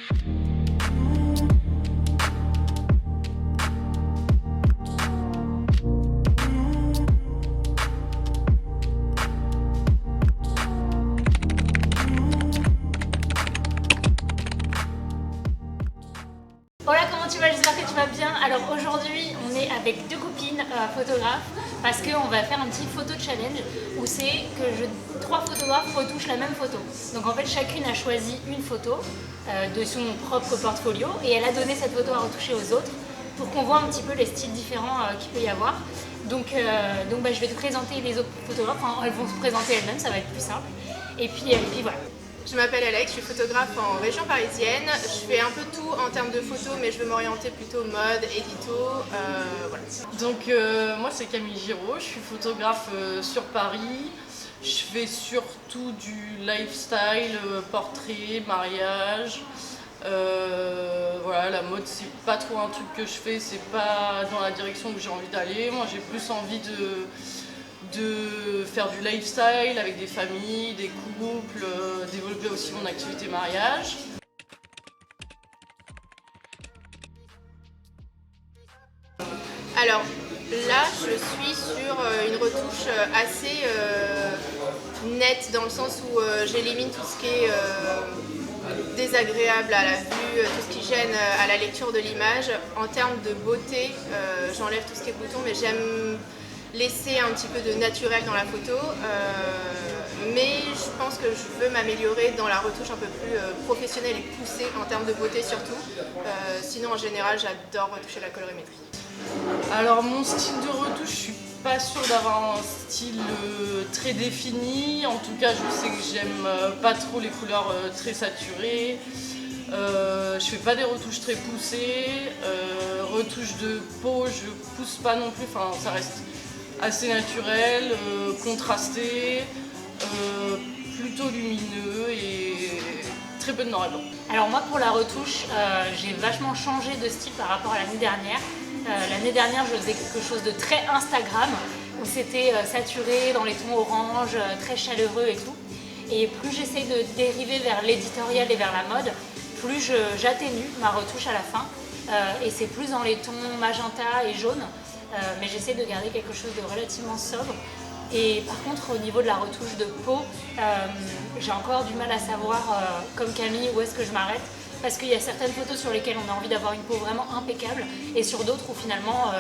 Hola, comment tu vas? J'espère que tu vas bien. Alors aujourd'hui, on est avec deux copines photographes parce qu'on va faire un petit photo challenge où c'est que trois photographes retouchent la même photo. Donc en fait, chacune a choisi une photo de son propre portfolio et elle a donné cette photo à retoucher aux autres pour qu'on voit un petit peu les styles différents qu'il peut y avoir. Donc je vais te présenter les autres photographes. Enfin, elles vont se présenter elles-mêmes, ça va être plus simple. Et puis voilà. Je m'appelle Alex, je suis photographe en région parisienne. Je fais un peu tout en termes de photos, mais je veux m'orienter plutôt mode, édito, voilà. Donc moi c'est Camille Giraud, je suis photographe sur Paris. Je fais surtout du lifestyle, portrait, mariage. Voilà, la mode c'est pas trop un truc que je fais, c'est pas dans la direction où j'ai envie d'aller. Moi j'ai plus envie de faire du lifestyle avec des familles, des couples, développer aussi mon activité mariage. Alors là, je suis sur une retouche assez nette dans le sens où j'élimine tout ce qui est désagréable à la vue, tout ce qui gêne à la lecture de l'image. En termes de beauté, j'enlève tout ce qui est bouton, mais j'aime laisser un petit peu de naturel dans la photo, mais je pense que je veux m'améliorer dans la retouche un peu plus professionnelle et poussée en termes de beauté surtout. Sinon en général j'adore retoucher la colorimétrie. Alors mon style de retouche, je suis pas sûre d'avoir un style très défini. En tout cas je sais que j'aime pas trop les couleurs très saturées. Je fais pas des retouches très poussées. Retouche de peau, je pousse pas non plus, enfin ça reste assez naturel, contrasté, plutôt lumineux et très peu de noir et blanc. Alors moi pour la retouche, j'ai vachement changé de style par rapport à l'année dernière. L'année dernière je faisais quelque chose de très Instagram, où c'était saturé dans les tons orange, très chaleureux et tout. Et plus j'essaie de dériver vers l'éditorial et vers la mode, plus j'atténue ma retouche à la fin. Et c'est plus dans les tons magenta et jaune. Mais j'essaie de garder quelque chose de relativement sobre. Et par contre, au niveau de la retouche de peau, j'ai encore du mal à savoir, comme Camille, où est-ce que je m'arrête. Parce qu'il y a certaines photos sur lesquelles on a envie d'avoir une peau vraiment impeccable, et sur d'autres où finalement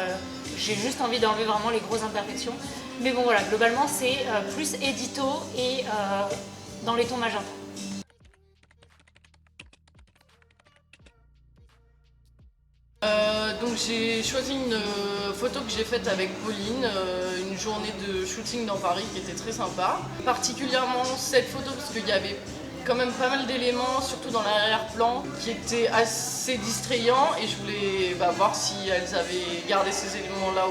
j'ai juste envie d'enlever vraiment les grosses imperfections. Mais bon voilà, globalement c'est plus édito et dans les tons magenta. Donc j'ai choisi une photo que j'ai faite avec Pauline, une journée de shooting dans Paris qui était très sympa. Particulièrement cette photo parce qu'il y avait quand même pas mal d'éléments, surtout dans l'arrière-plan, qui étaient assez distrayants et je voulais voir si elles avaient gardé ces éléments-là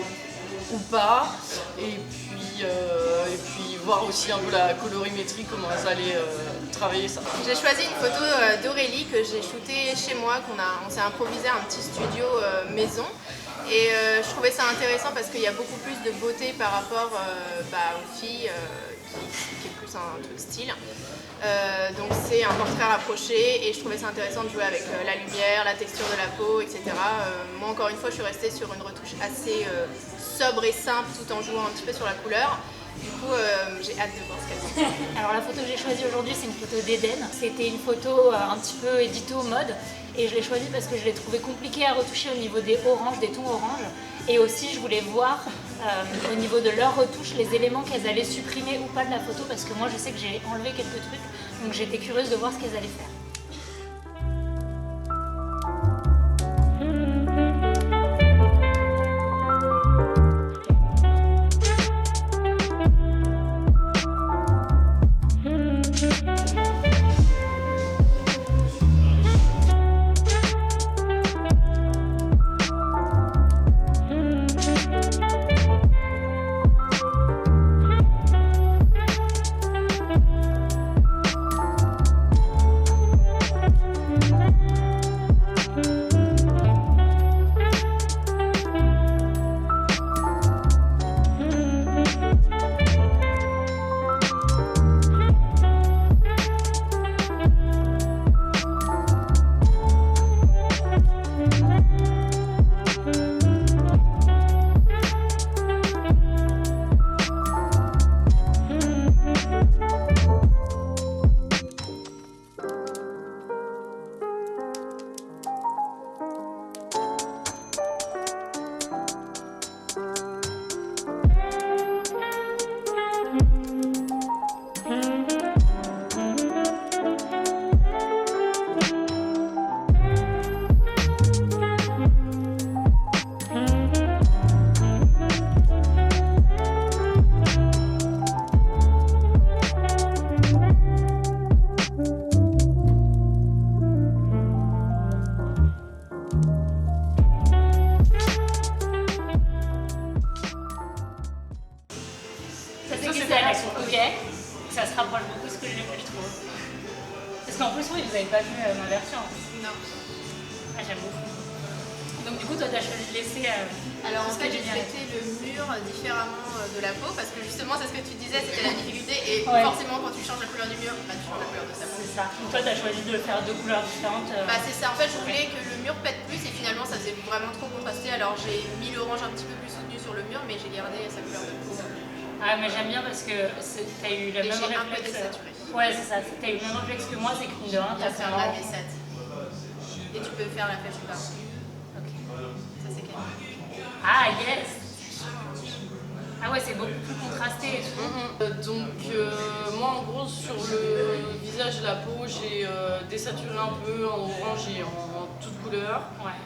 ou pas. Et puis voir aussi un peu la colorimétrie, comment elles allaient travailler ça. J'ai choisi une photo d'Aurélie que j'ai shootée chez moi, on s'est improvisé un petit studio maison. Et je trouvais ça intéressant parce qu'il y a beaucoup plus de beauté par rapport aux filles, qui est plus un truc style. Donc c'est un portrait rapproché et je trouvais ça intéressant de jouer avec la lumière, la texture de la peau, etc. Moi encore une fois je suis restée sur une retouche assez sobre et simple tout en jouant un petit peu sur la couleur. Du coup j'ai hâte de voir ce qu'elle dit. Alors la photo que j'ai choisie aujourd'hui c'est une photo d'Eden. C'était une photo un petit peu édito mode et je l'ai choisie parce que je l'ai trouvée compliquée à retoucher au niveau des oranges, des tons orange. Et aussi je voulais voir au niveau de leur retouche les éléments qu'elles allaient supprimer ou pas de la photo parce que moi je sais que j'ai enlevé quelques trucs donc j'étais curieuse de voir ce qu'elles allaient faire. pas vu ma version. Non. Ah, j'aime beaucoup. Donc du coup, toi, tu as choisi de laisser... Alors en ce fait, qui est j'ai génial. traité le mur différemment de la peau parce que justement, c'est ce que tu disais, c'était la difficulté. Et Ouais. forcément, quand tu changes la couleur du mur, bah, tu changes la couleur de sa peau. C'est ça. Donc toi, tu as choisi de faire 2 couleurs différentes. Bah, c'est ça. En fait, je voulais que le mur pète plus et finalement, ça faisait vraiment trop contrasté. Alors j'ai mis l'orange un petit peu plus soutenu sur le mur, mais j'ai gardé sa couleur de peau. Ah, mais j'aime bien parce que tu as eu le Et même j'ai un peu réflexe. désaturé. Ouais, c'est ça. Tu as eu le même réflexe que moi, c'est que mine de rien, Il y tu a as fait faire un... la V7. Et tu peux faire la flèche du bas. Ok. Ça, c'est calme. Ah, yes. Ah ouais, c'est beaucoup plus contrasté et tout. Donc moi en gros sur le visage et la peau j'ai désaturé un peu en orange et en toute couleur. Ouais.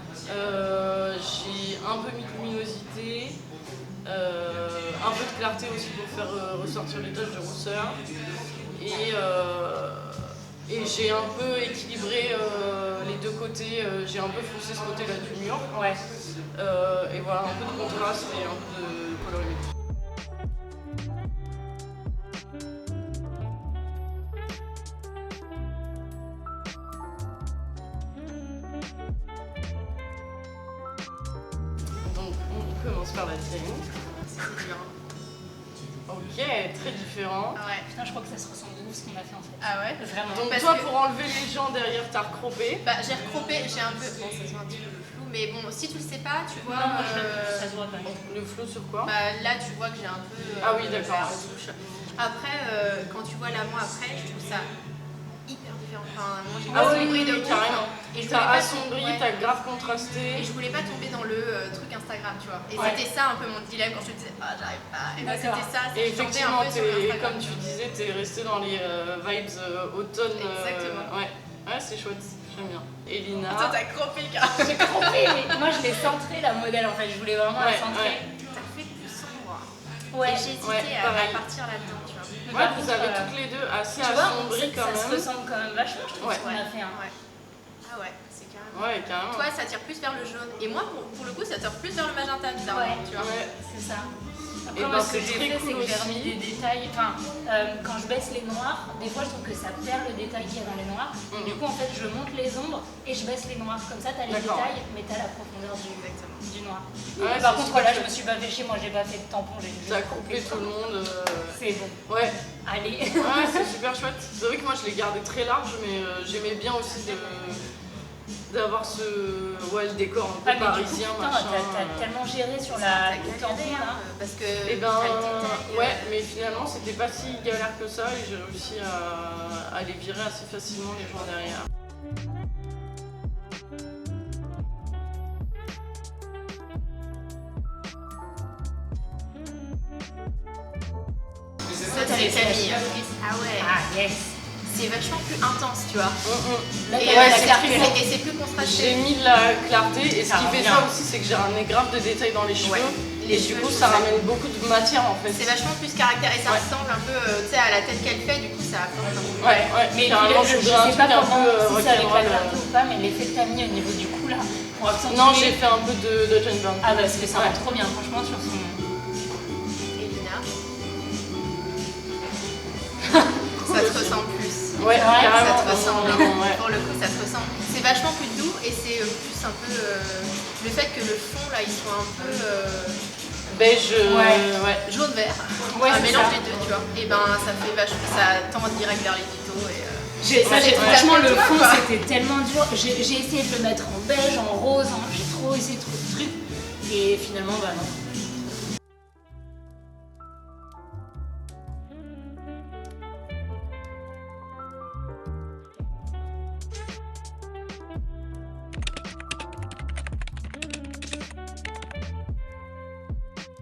J'ai un peu mis de luminosité, un peu de clarté aussi pour faire ressortir les taches de rousseur. Et j'ai un peu équilibré les deux côtés, j'ai un peu foncé ce côté-là du mur. Ouais. Et voilà, un peu de contraste et un peu de colorimétrie. Donc on commence par la tienne. C'est dur. Ok, très différent. Ah ouais. Putain, je crois que ça se ressemble beaucoup ce qu'on a fait en fait. Ah ouais. Vraiment. Donc Parce toi que- pour enlever les gens derrière t'as recroppé. Bah, j'ai recroppé, j'ai un peu. Bon, ça se voit un petit peu le flou, mais bon, si tu le sais pas, tu vois. Non, moi, ça se voit quand même. Le flou sur quoi? Bah, là, tu vois que j'ai un peu. Ah oui, d'accord. la retouche. Après, quand tu vois l'avant après, je trouve ça hyper différent. Enfin, moi, j'ai Ah oui, assombri de oui, ouf. carrément. Et je voulais T'as pas assombri, ouais. t'as grave Et contrasté. je voulais pas tomber dans le truc Instagram, tu vois. Et Ouais. c'était ça un peu mon dilemme quand je te disais, ah, j'arrive pas. Et bah, D'accord. c'était ça, Et c'est que je tombais effectivement, un peu sur Instagram. comme tu disais, t'es resté dans les vibes automne. Exactement. Ouais, c'est chouette, j'aime bien. Elina. Attends, t'as croppé le gars. J'ai compris, mais moi je l'ai centré la modèle en fait. Je voulais vraiment la Ouais, centrer. T'as fait plus sombre. Ouais. Et j'ai hésité ouais, à pareil. partir là-dedans, tu vois. Mais Ouais, par vous contre, avez toutes les deux assez tu vois, assombri quand ça se même. ressemble quand même vachement, je trouve, Ouais. ce qu'on a fait. Hein. Ouais. Ah ouais, c'est carrément. Ouais, carrément. Toi, ça tire plus vers le jaune. Et moi, pour le coup, ça tire plus vers le magenta, bizarrement, Ouais. tu vois. Ouais. C'est ça. Et Après, moi, ben, ce que c'est j'ai très fait, c'est cool que j'ai aussi. remis des détails. Enfin, quand je baisse les noirs, des fois, je trouve que ça perd le détail qu'il y a dans les noirs. Et du coup, en fait, je monte les ombres et je baisse les noirs. Comme ça, t'as les D'accord. détails, mais t'as la profondeur du noir. Ouais, Et par c'est contre, super là, je chouette. me suis pas fait chier. Moi, j'ai pas fait de tampon. J'ai juste T'as coupé tout le monde. C'est bon. Ouais. Allez. Ouais, c'est super chouette. C'est vrai que moi je l'ai gardé très large, mais j'aimais bien aussi d'avoir le décor un peu Ah, mais du coup, parisien, putain, machin. t'as tellement géré sur T'as le galéré, tampon hein, là. parce que Et ben t'as le détail. ouais, mais finalement c'était pas si galère que ça et j'ai réussi à les virer assez facilement les gens derrière. Ça, t'as les familles. Ah ouais. Ah, yes. C'est vachement plus intense, tu vois. Là, Et, t'as la c'est clarté. plus- et c'est plus J'ai contrasté. mis de la clarté et ce Ça qui rend fait bien. ça aussi c'est que j'ai ramené grave de détails dans les cheveux Ouais. et Les du cheveux, coup je ça trouve ramène beaucoup de matière en fait. C'est vachement plus caractère et ça Ouais. ressemble un peu tu sais, à la tête qu'elle fait, du coup ça apporte un peu. Ouais, Mais carrément je voudrais un sais pas truc un comment, peu si c'est avec la rock'n'roll. clarté ou pas, mais l'effet que t'as mis au niveau du cou là, pour accentuer. Non, j'ai fait un peu de Dodge and Burn. Ah bah parce que ça Ouais. rend trop bien, franchement, sur son... Elina. Ça te ressemble plus. Ouais, Ouais, carrément. Ça te ressemble. Ouais. Pour le coup, ça te ressemble. C'est vachement plus doux et c'est plus un peu. Le fait que le fond là il soit un peu Beige, Ouais. jaune-vert. Ouais, un c'est mélange ça. des deux, tu vois. Et ben ça fait vachement. Ça tend direct vers les tutos. Franchement, le toi, fond quoi. c'était tellement dur. J'ai essayé de le mettre en beige, en rose, j'ai trop essayé de trouver de trucs. Et finalement, bah non.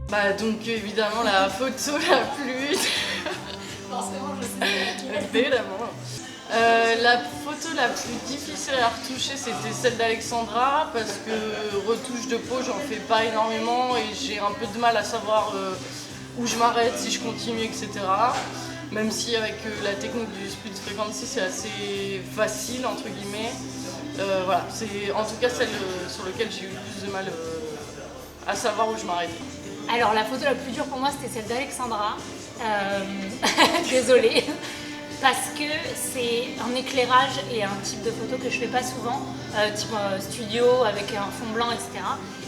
Bah donc évidemment la photo la plus... Forcément, je sais. Évidemment. La photo la plus difficile à retoucher c'était celle d'Alexandra parce que retouche de peau j'en fais pas énormément et j'ai un peu de mal à savoir où je m'arrête, si je continue, etc. Même si avec la technique du split frequency c'est assez facile entre guillemets. Voilà, c'est en tout cas celle sur laquelle j'ai eu le plus de mal à savoir où je m'arrête. Alors la photo la plus dure pour moi c'était celle d'Alexandra. Désolée. parce que c'est un éclairage et un type de photo que je fais pas souvent, type studio avec un fond blanc, etc.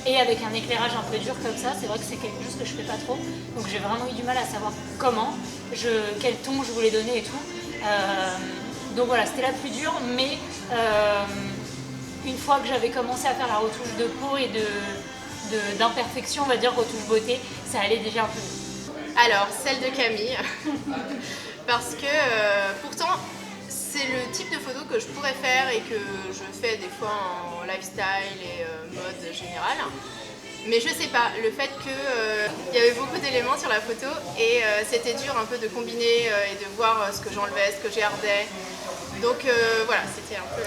Et avec un éclairage un peu dur comme ça, c'est vrai que c'est quelque chose que je fais pas trop. Donc j'ai vraiment eu du mal à savoir quel ton je voulais donner et tout. Donc voilà, c'était la plus dure, mais une fois que j'avais commencé à faire la retouche de peau et d'imperfection, on va dire retouche beauté, ça allait déjà un peu mieux. Alors, celle de Camille, parce que pourtant c'est le type de photo que je pourrais faire et que je fais des fois en lifestyle et mode générale. Mais je sais pas, le fait qu'il y avait beaucoup d'éléments sur la photo et c'était dur un peu de combiner et de voir ce que j'enlevais, ce que je gardais. Donc voilà, c'était un peu